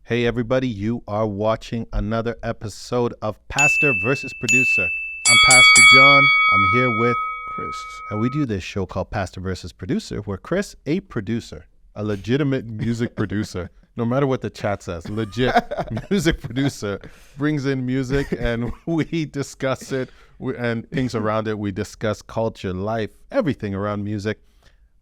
Hey everybody, you are watching another episode of Pastor versus Producer. I'm Pastor John. I'm here with Chris. And we do this show called Pastor versus Producer, where Chris, a producer, a legitimate music producer, no matter what the chat says, legit music producer, brings in music and we discuss it and things around it. We discuss culture, life, everything around music.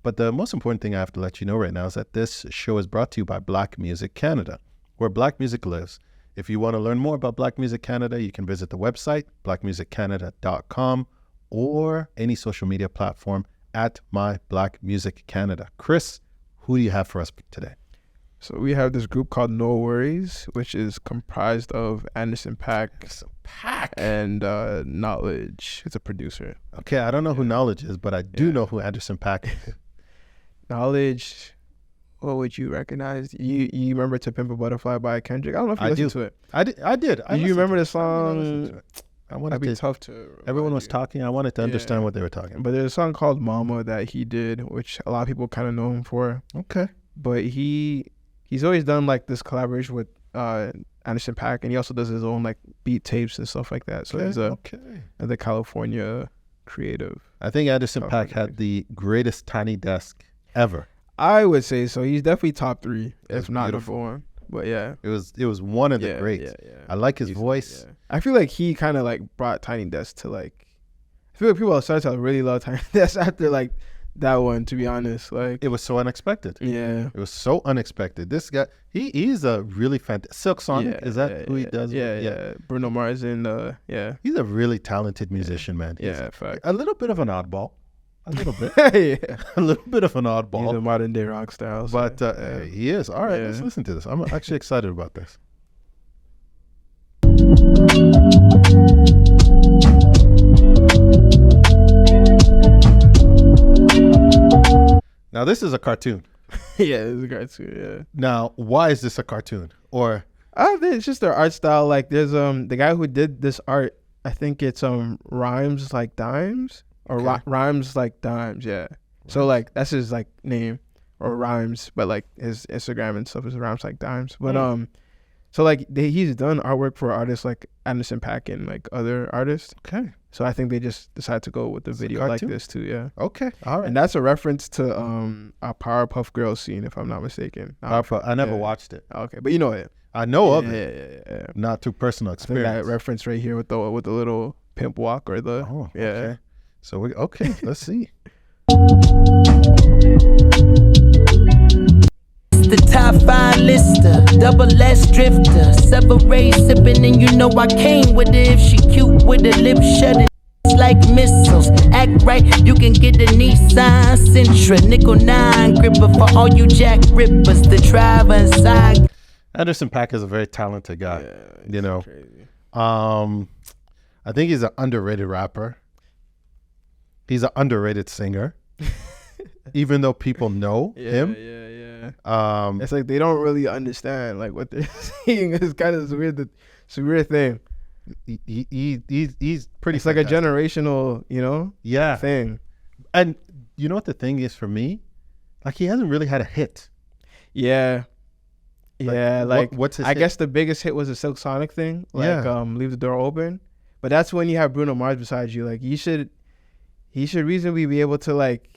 But the most important thing I have to let you know right now is that this show is brought to you by Black Music Canada, where Black music lives. If you want to learn more about Black Music Canada, you can visit the website, blackmusiccanada.com, or any social media platform at My Black Music Canada. Chris, who do you have for us today? So we have this group called NxWorries, which is comprised of Anderson Paak and Knxwledge. It's a producer. Okay, I don't know who Knowledge is, but I do know who Anderson Paak is. Knxwledge, what would you recognize? You remember To Pimp a Butterfly by Kendrick? I don't know if you listened to it. I did. Do you remember the song? I wanted That'd be tough to. Everyone was talking. I wanted to understand what they were talking about. But there's a song called Mama that he did, which a lot of people kind of know him for. Okay. But he's always done like this collaboration with Anderson Paak, and he also does his own like beat tapes and stuff like that. So he's the California creative. I think Anderson Paak had the greatest tiny desk ever. I would say so. He's definitely top 3, if not number 1. But yeah, it was one of the greats. Yeah. I like his voice. Yeah. I feel like he kind of like brought Tiny Desk to like. I feel like people started to really love Tiny Desk after like that one. To be honest, like it was so unexpected. Yeah, it was so unexpected. This guy, he's a really fantastic. Silk Sonic, is that who he does? Yeah. Bruno Mars and He's a really talented musician, man. He's a little bit of an oddball. A little bit. A little bit of an oddball. He's a modern day rock style. So, but he is. All right, let's listen to this. I'm actually excited about this. Now, this is a cartoon. Yeah, it's a cartoon, yeah. Now, why is this a cartoon? Or I think it's just their art style. Like, there's the guy who did this art, I think it's Rhymes Like Dimes. Or Rhymes Like Dimes, yeah. Right. So like that's his like name, or Rhymes, but like his Instagram and stuff is Rhymes Like Dimes. But so like he's done artwork for artists like Anderson Paak and like other artists. Okay. So I think they just decided to go with the video like this too, yeah. Okay, all right. And that's a reference to a Powerpuff Girls scene, if I'm not mistaken. I never watched it. Okay, but you know it. I know of it. Yeah. Not through personal experience. I think that reference right here with the little pimp walk or the Okay. So let's see. The top 5 lister, double S drifter, separate sipping, and you know I came with it. If she cute with her lips shut, it's like missiles. Act right, you can get the Nissan Sentra, nickel 9 gripper for all you jack rippers. The driver inside. Anderson Paak is a very talented guy. Yeah, you know, crazy. I think he's an underrated rapper. He's an underrated singer, even though people know him. Yeah. It's like they don't really understand like what they're saying. It's kind of weird. It's a weird thing. He's pretty. It's like a generational, thing. And you know what the thing is for me? Like he hasn't really had a hit. Yeah. What's his I hit? guess the biggest hit was the Silk Sonic thing. Like Leave the Door Open. But that's when you have Bruno Mars beside you. Like he should reasonably be able to like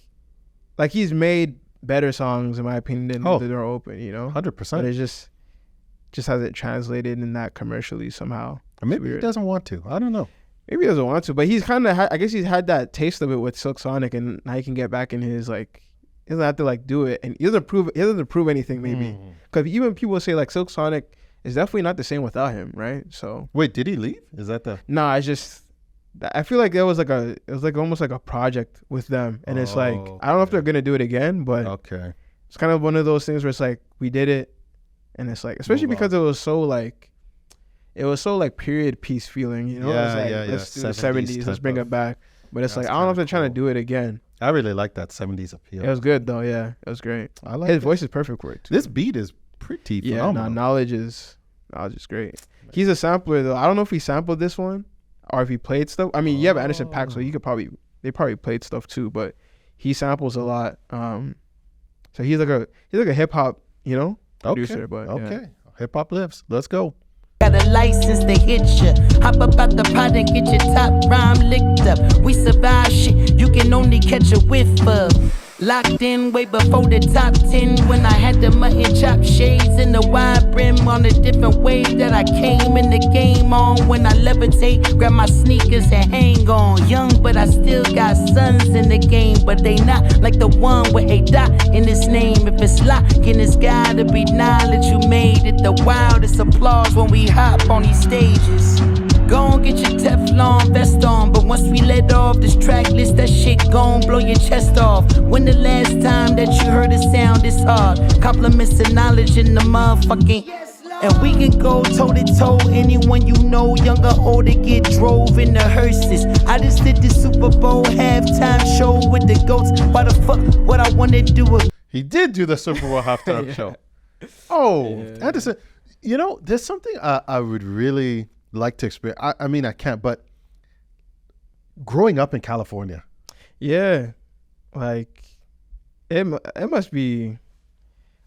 he's made better songs in my opinion than Leave the Door Open, 100%. But it just hasn't translated in that commercially somehow. Or maybe he doesn't want to. I don't know. Maybe he doesn't want to, but he's kind of I guess he's had that taste of it with Silk Sonic, and now he can get back in his like he doesn't have to like do it, and he doesn't prove anything maybe, because even people say like Silk Sonic is definitely not the same without him, right? So wait, did he leave? Is that the? Nah, I feel like it was almost like a project with them, and it's like I don't know if they're gonna do it again, but it's kind of one of those things where it's like we did it, and it's like especially because it was so like period piece feeling, let's do the 70s, let's bring it back, but it's like I don't know if they're trying to do it again. I really like that 70s appeal. It was good though, yeah, it was great. I like his voice is perfect for it too. This beat is pretty phenomenal. Knowledge is great. He's a sampler though. I don't know if he sampled this one or if he played stuff. I mean, you have Anderson Paak, so you could probably they probably played stuff too, but he samples a lot. So he's like a hip hop, producer. But okay, hip hop lives. Let's go. Got a license to hit ya. Hop up out the pot and get your top rhyme licked up. We survive shit you can only catch a whiff of. Locked in way before the top 10 when I had the mutton chop shades and the wide brim on a different wave that I came in the game on. When I levitate, grab my sneakers and hang on. Young, but I still got sons in the game, but they not like the one with a dot in his name. If it's locking, it's gotta be knowledge you made it. The wildest applause when we hop on these stages. Gon' get your Teflon vest on, but once we let off this track list, that shit gon' blow your chest off. When the last time that you heard a sound this hard? Compliments and knowledge in the motherfucking. And we can go toe to toe, anyone you know, young or old, to get drove in the hearses. I just did the Super Bowl halftime show with the goats. Why the fuck would I wanna do it? He did do the Super Bowl halftime show. Oh, Anderson, there's something I would really like to experience. I mean, I can't, but growing up in California. Yeah, like it must be,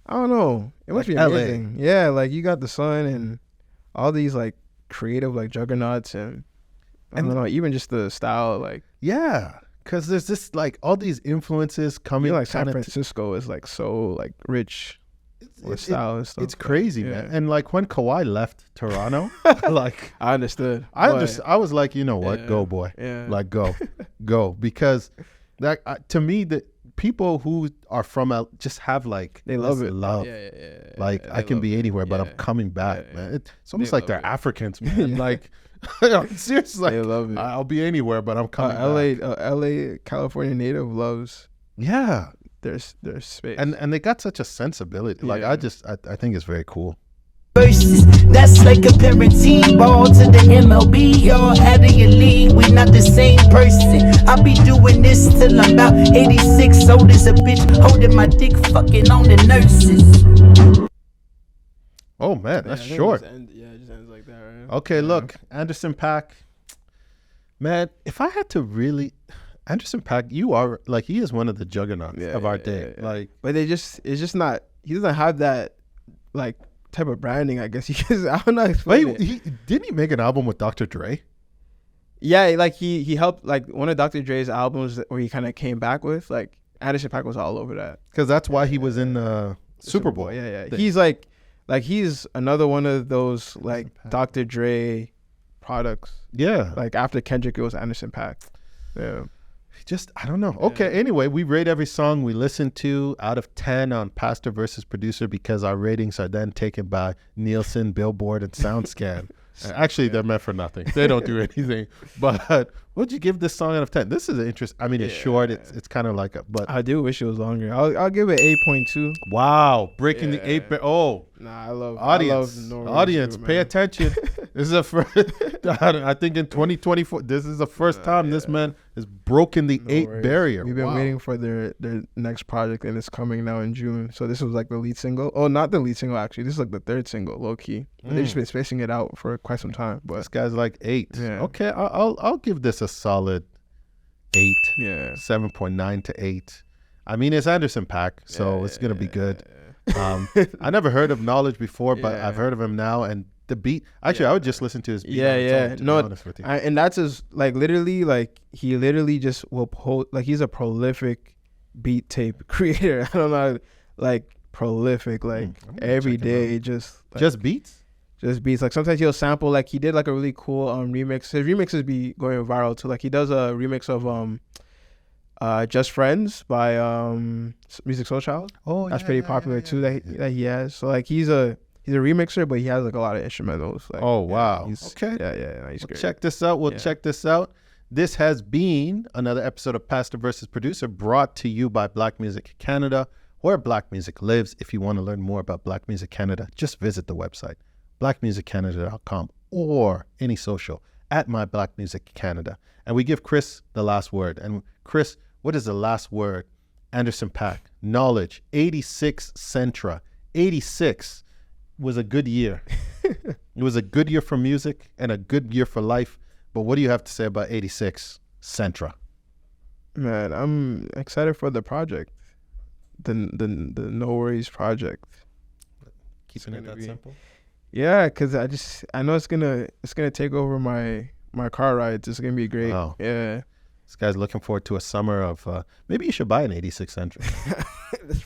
I don't know, it must like be amazing. LA. Yeah, like you got the sun and all these like creative like juggernauts and I don't know, even just the style, like yeah, because there's this like all these influences coming. Like San Francisco is like so like rich with style and stuff. It's crazy, man. And like when Kawhi left Toronto, like I understood. I was like, you know what, go boy, like go, because that to me the people who are from just have like they love it. Love, like I can be anywhere, but I'm coming back, man. It's almost like they're Africans, man. Like seriously, like, they love it. I'll be anywhere, but I'm coming back. LA, California native loves. Yeah. There's space. And they got such a sensibility. Like I think it's very cool. Versus, that's like comparing T-ball to the MLB. Y'all out of your league, we not the same person. I be doing this till I'm about 86, old as a bitch, holding my dick, fucking on the nurses. Oh man, that's short. It just ends like that, right? Okay, look, Anderson Paak. Man, if I had to really, Anderson Paak, you are like, he is one of the juggernauts of our day. Like, but it's just not. He doesn't have that like type of branding, I guess. Because I don't know. Wait, didn't he make an album with Dr. Dre? Yeah, like he helped like one of Dr. Dre's albums where he kind of came back with like Anderson Paak was all over that. Because that's why he was in Super Bowl. Yeah. He's like he's another one of those like Dr. Dre products. Yeah. Like after Kendrick, it was Anderson Paak. Yeah. Just, I don't know. Okay, anyway, we rate every song we listen to out of 10 on Pastor versus Producer because our ratings are then taken by Nielsen, Billboard, and SoundScan. Actually, they're meant for nothing. They don't do anything. But what'd you give this song out of 10? This is an interest. I mean, it's short. It's kind of like but I do wish it was longer. I'll give it 8.2. Wow, breaking the 8. Nah, I love audience. Pay attention. This is a first. I think in 2024, this is the first time this man has broken the 8 barrier. We've been waiting for their next project, and it's coming now in June. So this was like the lead single. Oh, not the lead single actually. This is like the 3rd single, low key. They've just been spacing it out for quite some time. But this guy's like 8. Yeah. Okay, I'll give this a solid 8. Yeah. 7.9 to 8. I mean, it's Anderson Paak, so it's gonna be good. I never heard of Knowledge before, but I've heard of him now, and the beat. Actually, I would just listen to his beat. Yeah. To be honest with you. And that's his like literally like he literally just will post like he's a prolific beat tape creator. I don't know, like prolific like every day just beats. Just beats. Like sometimes he'll sample like he did like a really cool remix. His remixes be going viral too. Like he does a remix of Just Friends by Music Soul Child. Oh, that's pretty popular too. That he has. So like he's a remixer, but he has like a lot of instrumentals. Like, oh wow. Okay. Yeah. He's great. Check this out. Check this out. This has been another episode of Pastor versus Producer, brought to you by Black Music Canada, where Black music lives. If you want to learn more about Black Music Canada, just visit the website blackmusiccanada.com or any social at My Black Music Canada. And we give Chris the last word. And Chris, what is the last word? Anderson Paak, Knowledge, 86Sentra. 86 was a good year. It was a good year for music and a good year for life. But what do you have to say about 86Sentra? Man, I'm excited for the project. The NxWorries project. Keeping it gonna that be- simple. Yeah, cause I know it's gonna take over my car rides. It's gonna be great. Wow. Yeah. This guy's looking forward to a summer of maybe you should buy an 86Sentra.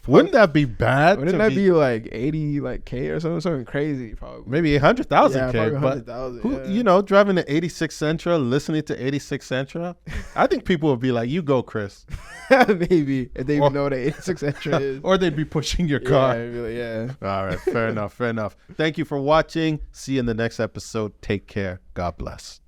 Wouldn't that be bad? Wouldn't to that be like 80 K or something crazy? Probably. maybe 100,000 Yeah, K? probably But 100,000. who, Yeah. you know, driving an 86Sentra, listening to 86Sentra, I think people would be like, "You go, Chris," Maybe if they Or- even know what the 86Sentra is. or they'd be pushing your Yeah, car. I'd be like, yeah. All right, fair enough, fair enough. Thank you for watching. See you in the next episode. Take care. God bless.